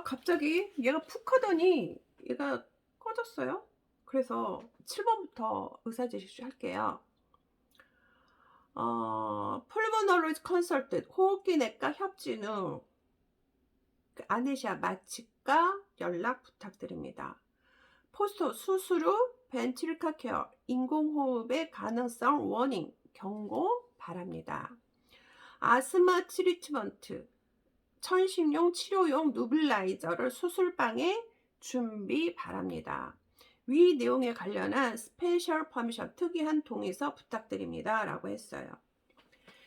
갑자기 얘가 푹 하더니 얘가 꺼졌어요. 그래서 7번부터 의사지시 할게요. Pulmonary Consultant 호흡기 내과 협진 후 아네시아 마취과 연락 부탁드립니다. 포스터 수술 후 벤트리카 케어 인공호흡의 가능성 워닝 경고 바랍니다. 아스마 트리트먼트 천식용 치료용 누빌라이저를 수술방에 준비 바랍니다. 위 내용에 관련한 스페셜 퍼미션 특이한 동의서 부탁드립니다 라고 했어요.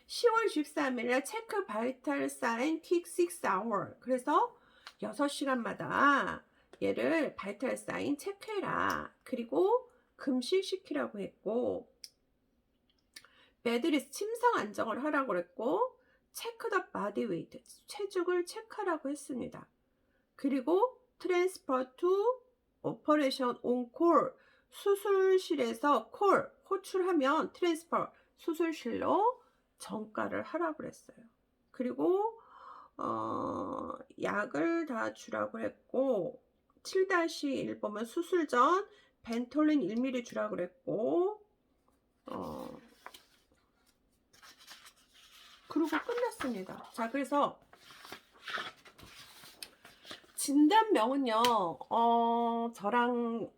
10월 13일 체크 바이탈 사인 틱 6hour. 그래서 6시간마다 얘를 바이탈 사인 체크해라. 그리고 금식시키라고 했고, 베드리스 침상 안정을 하라고 그랬고, 체크 더 바디 웨이트 체중을 체크하라고 했습니다. 그리고 트랜스퍼 투 오퍼레이션 온 콜 수술실에서 콜 호출하면 트랜스퍼 수술실로 전가를 하라고 그랬어요. 그리고 약을 다 주라고 했고 7-1 보면 수술 전 벤톨린 1ml 주라고 그랬고 그리고 끝났습니다. 자, 그래서 진단명은요, 저랑,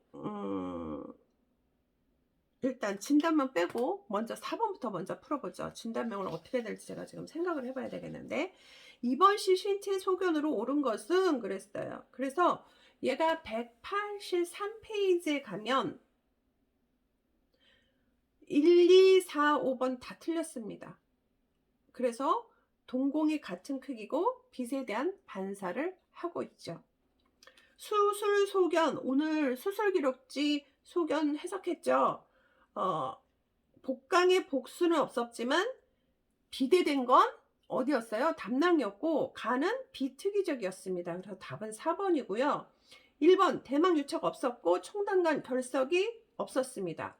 일단 진단명 빼고 먼저 4번부터 먼저 풀어보죠. 진단명을 어떻게 될지 제가 지금 생각을 해봐야 되겠는데, 이번 시 신체 소견으로 옳은 것은 그랬어요. 그래서 얘가 183페이지에 가면 1, 2, 4, 5번 다 틀렸습니다. 그래서 동공이 같은 크기고 빛에 대한 반사를 하고 있죠. 수술 소견, 오늘 수술 기록지 소견 해석했죠. 복강의 복수는 없었지만 비대된 건 어디였어요? 담낭이었고 간은 비특이적이었습니다. 그래서 답은 4번이고요. 1번 대망 유착 없었고 총담관 결석이 없었습니다.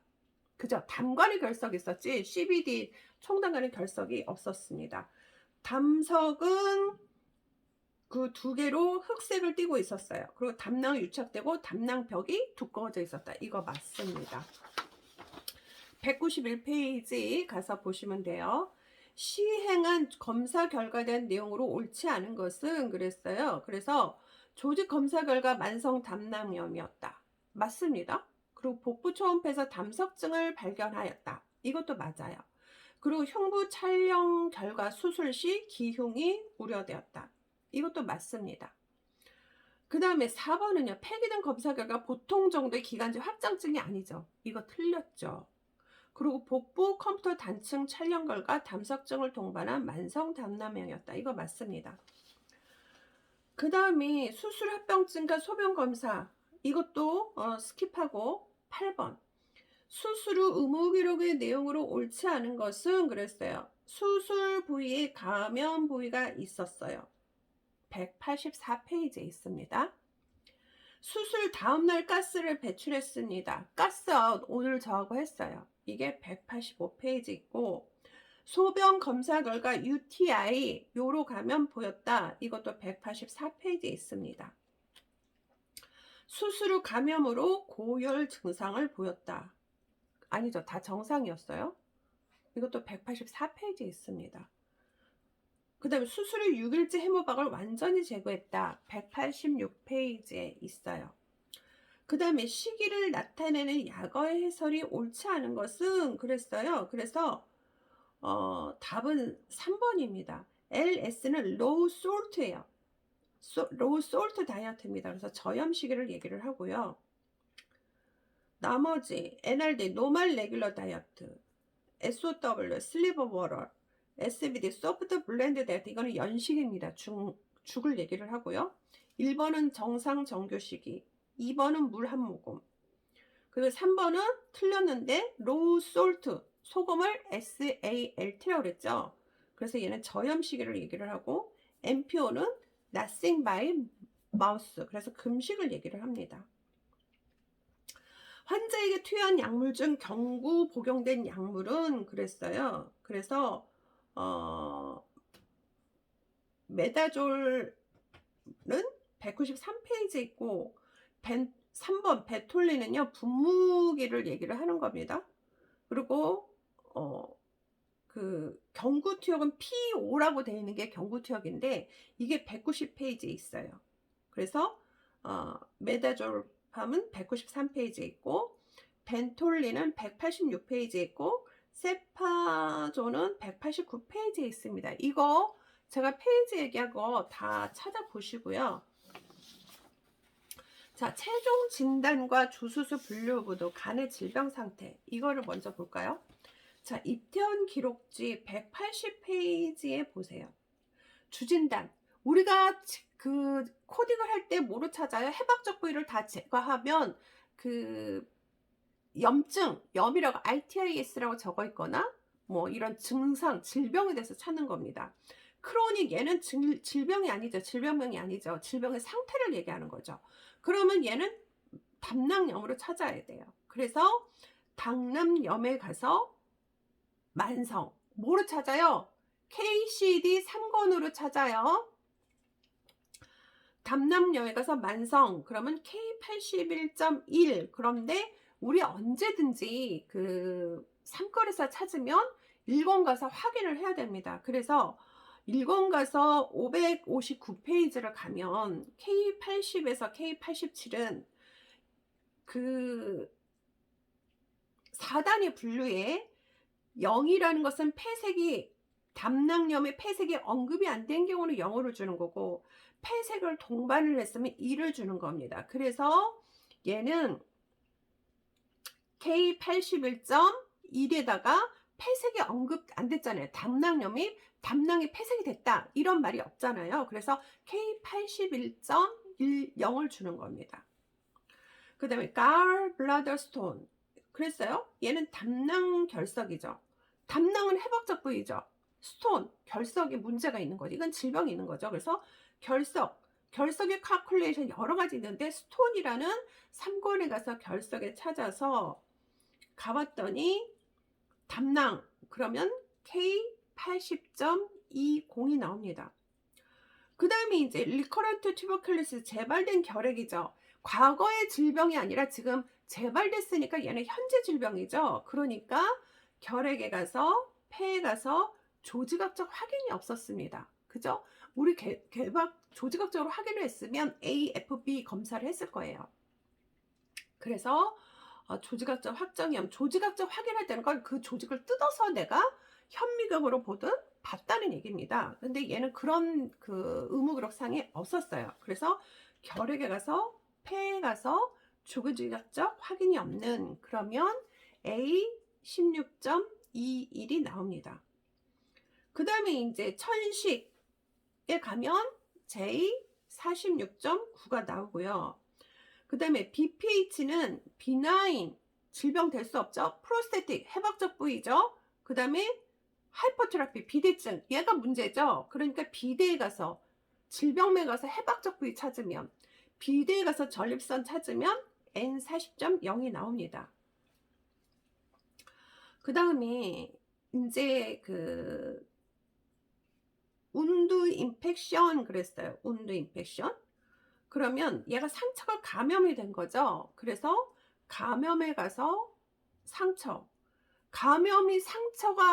그죠? 담관의 결석이 있었지 CBD 총담관의 결석이 없었습니다. 담석은 그 두 개로 흑색을 띠고 있었어요. 그리고 담낭이 유착되고 담낭벽이 두꺼워져 있었다. 이거 맞습니다. 191페이지 가서 보시면 돼요. 시행한 검사 결과에 대한 내용으로 옳지 않은 것은 그랬어요. 그래서 조직 검사 결과 만성 담낭염이었다. 맞습니다. 그리고 복부 초음파에서 담석증을 발견하였다. 이것도 맞아요. 그리고 흉부 촬영 결과 수술 시 기흉이 우려되었다. 이것도 맞습니다. 그 다음에 4번은요. 폐기능 검사 결과 보통 정도의 기관지 확장증이 아니죠. 이거 틀렸죠. 그리고 복부 컴퓨터 단층 촬영 결과 담석증을 동반한 만성 담낭염이었다. 이거 맞습니다. 그 다음에 수술 합병증과 소변 검사 이것도 스킵하고 8번 수술 후 의무 기록의 내용으로 옳지 않은 것은 그랬어요. 수술 부위에 감염 부위가 있었어요. 184페이지에 있습니다. 수술 다음날 가스를 배출했습니다. 가스아웃 오늘 저하고 했어요. 이게 185페이지 있고 소변 검사 결과 UTI 요로 감염 보였다. 이것도 184페이지에 있습니다. 수술 후 감염으로 고열 증상을 보였다. 아니죠. 다 정상이었어요. 이것도 184페이지에 있습니다. 그 다음에 수술 후 6일째 해모박을 완전히 제거했다. 186페이지에 있어요. 그 다음에 시기를 나타내는 약어 해설이 옳지 않은 것은 그랬어요. 그래서 답은 3번입니다. LS는 low salt예요. low salt 다이어트입니다. 그래서 저염 시기를 얘기를 하고요. 나머지 NRD normal regular 다이어트, SOW sleep water, SBD soft blend 다이어트 이거는 연식입니다. 죽을 얘기를 하고요. 1번은 정상 정교 시기, 2번은 물 한 모금. 그리고 3번은 틀렸는데 low salt 소금을 SALT라고 그랬죠. 그래서 얘는 저염 시기를 얘기를 하고 MPO는 nothing by mouse. 그래서 금식을 얘기를 합니다. 환자에게 투여한 약물 중 경구 복용된 약물은 그랬어요. 그래서 메다졸은 193페이지 있고 3번 베톨리는요 분무기를 얘기를 하는 겁니다. 그리고 그 경구투역은 P5라고 되어 있는 게 경구투역인데 이게 190페이지에 있어요. 그래서 메다졸팜은 193페이지에 있고 벤톨리는 186페이지에 있고 세파존은 189페이지에 있습니다. 이거 제가 페이지 얘기한 거 다 찾아보시고요. 자, 최종 진단과 주수수 분류부도 간의 질병 상태, 이거를 먼저 볼까요? 자, 입퇴원 기록지 180페이지에 보세요. 주진단, 우리가 그 코딩을 할 때 뭐로 찾아요? 해박적 부위를 다 제거하면 그 염이라고 RTIS라고 적어 있거나 뭐 이런 증상, 질병에 대해서 찾는 겁니다. 크로닉, 얘는 질병이 아니죠. 질병명이 아니죠. 질병의 상태를 얘기하는 거죠. 그러면 얘는 담낭염으로 찾아야 돼요. 그래서 담낭염에 가서 만성, 뭐로 찾아요? KCD 3권으로 찾아요. 담낭염에 가서 만성, 그러면 K81.1. 그런데 우리 언제든지 그 상권에서 찾으면 1권 가서 확인을 해야 됩니다. 그래서 1권 가서 559페이지를 가면 K80에서 K87은 그 4단위 분류에 0이라는 것은 폐색이, 담낭염의 폐색이 언급이 안 된 경우는 0을 주는 거고, 폐색을 동반을 했으면 2를 주는 겁니다. 그래서 얘는 K81.1에다가 폐색이 언급 안 됐잖아요. 담낭염이 폐색이 됐다, 이런 말이 없잖아요. 그래서 K81.10을 주는 겁니다. 그 다음에 gallbladder 그랬어요. 얘는 담낭 결석이죠. 담낭은 해박적 부위죠. 스톤, 결석에 문제가 있는 거죠. 이건 질병이 있는 거죠. 그래서 결석의 칼큘레이션 여러 가지 있는데 스톤이라는 3권에 가서 결석에 찾아서 가봤더니 담낭, 그러면 K80.20이 나옵니다. 그 다음에 이제 리커런트 튜버클로시스, 재발된 결핵이죠. 과거의 질병이 아니라 지금 재발됐으니까 얘는 현재 질병이죠. 그러니까 결핵에 가서, 폐에 가서 조직학적 확인이 없었습니다. 그죠? 우리 개박 조직학적으로 확인을 했으면 AFB 검사를 했을 거예요. 그래서 조직학적 확정염, 조직학적 확인할 때는 그 조직을 뜯어서 내가 현미경으로 보든 봤다는 얘기입니다. 근데 얘는 그런 그 의무기록상에 없었어요. 그래서 결핵에 가서, 폐에 가서 조직학적 확인이 없는, 그러면 A16.21이 나옵니다. 그 다음에 이제 천식에 가면 J46.9가 나오고요. 그 다음에 BPH는 비나인, 질병 될 수 없죠. 프로스테틱, 해박적 부위죠. 그 다음에 하이퍼트로피, 비대증, 얘가 문제죠. 그러니까 비대에 가서, 질병에 가서 해박적 부위 찾으면, 비대에 가서 전립선 찾으면 N40.0이 나옵니다. 그 다음에 이제 그 운두 인펙션 그랬어요. 운두 인펙션. 그러면 얘가 상처가 감염이 된 거죠. 그래서 감염에 가서 상처가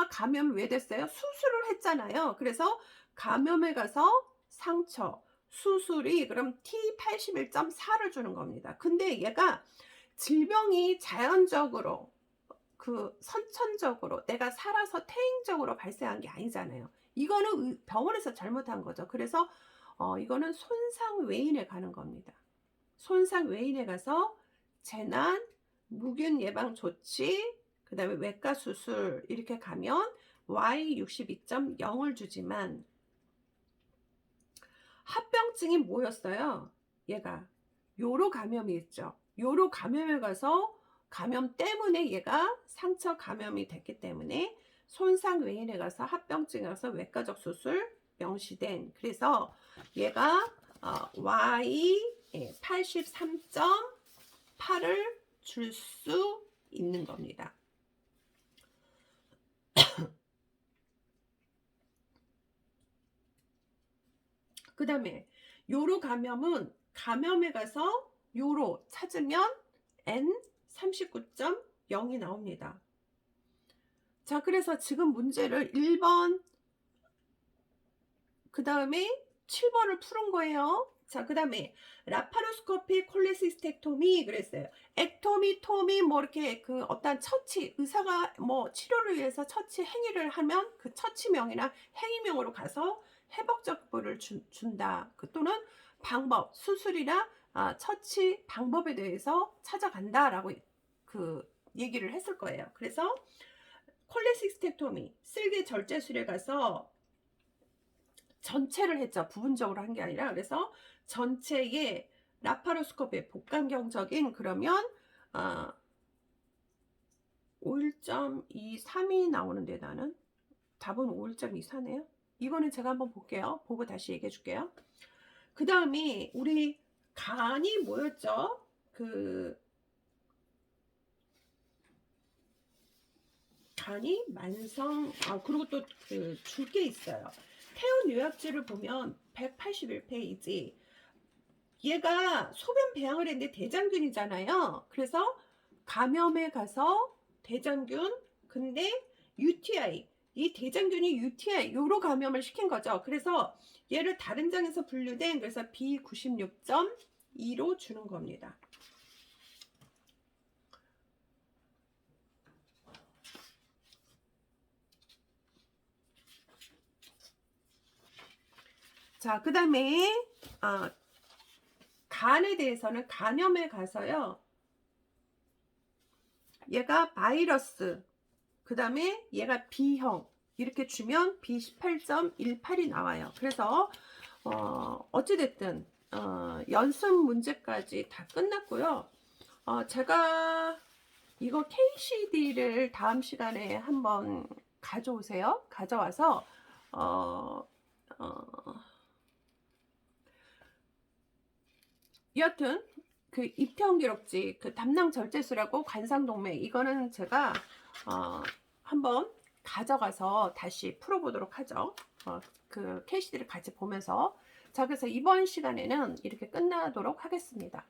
감염이 왜 됐어요? 수술을 했잖아요. 그래서 감염에 가서 상처, 수술이 그럼 T81.4를 주는 겁니다. 근데 얘가 질병이 자연적으로 선천적으로 내가 살아서 퇴행적으로 발생한 게 아니잖아요. 이거는 병원에서 잘못한 거죠. 그래서 이거는 손상 외인에 가는 겁니다. 손상 외인에 가서 재난, 무균 예방 조치, 그 다음에 외과 수술, 이렇게 가면 Y62.0을 주지만 합병증이 뭐였어요? 얘가 요로 감염이 있죠. 요로 감염에 가서 감염 때문에 얘가 상처 감염이 됐기 때문에 손상 외인에 가서 합병증에 가서 외과적 수술 명시된, 그래서 얘가 Y83.8을 줄 수 있는 겁니다. 그 다음에 요로 감염은 감염에 가서 요로 찾으면 N 39.0이 나옵니다. 자, 그래서 지금 문제를 1번, 그 다음에 7번을 푸는 거예요. 자, 그 다음에 라파로스코피 콜레시스텍토미 그랬어요. 액토미, 토미 뭐 이렇게 그 어떤 처치, 의사가 뭐 치료를 위해서 처치 행위를 하면 그 처치명이나 행위명으로 가서 해법적부를 준다. 또는 방법, 수술이나 처치 방법에 대해서 찾아간다라고 그 얘기를 했을 거예요. 그래서 콜레시스텍토미, 쓸개 절제술에 가서 전체를 했죠. 부분적으로 한 게 아니라. 그래서 전체의 라파로스코피 복강경적인 그러면 51.23이 나오는데 나는 답은 51.24네요. 이거는 제가 한번 볼게요. 보고 다시 얘기해 줄게요. 그 다음에 우리 간이 뭐였죠? 간이 만성, 그리고 또 줄 게 있어요. 태운 요약지를 보면 181페이지. 얘가 소변 배양을 했는데 대장균이잖아요. 그래서 감염에 가서 대장균, 근데 UTI, 이 대장균이 UTI, 요로 감염을 시킨 거죠. 그래서 얘를 다른 장에서 분류된, 그래서 B96.2로 주는 겁니다. 자, 그 다음에 간에 대해서는 간염에 가서요. 얘가 바이러스, 그 다음에 얘가 B형 이렇게 주면 B18.18이 나와요. 그래서 어찌됐든 연습 문제까지 다 끝났고요. 제가 이거 KCD를 다음 시간에 한번 가져오세요. 가져와서 여하튼 그 입형기록지, 그 담낭 절제술하고 관상동맥, 이거는 제가 한번 가져가서 다시 풀어보도록 하죠. 그 KCD를 같이 보면서. 자, 그래서 이번 시간에는 이렇게 끝나도록 하겠습니다.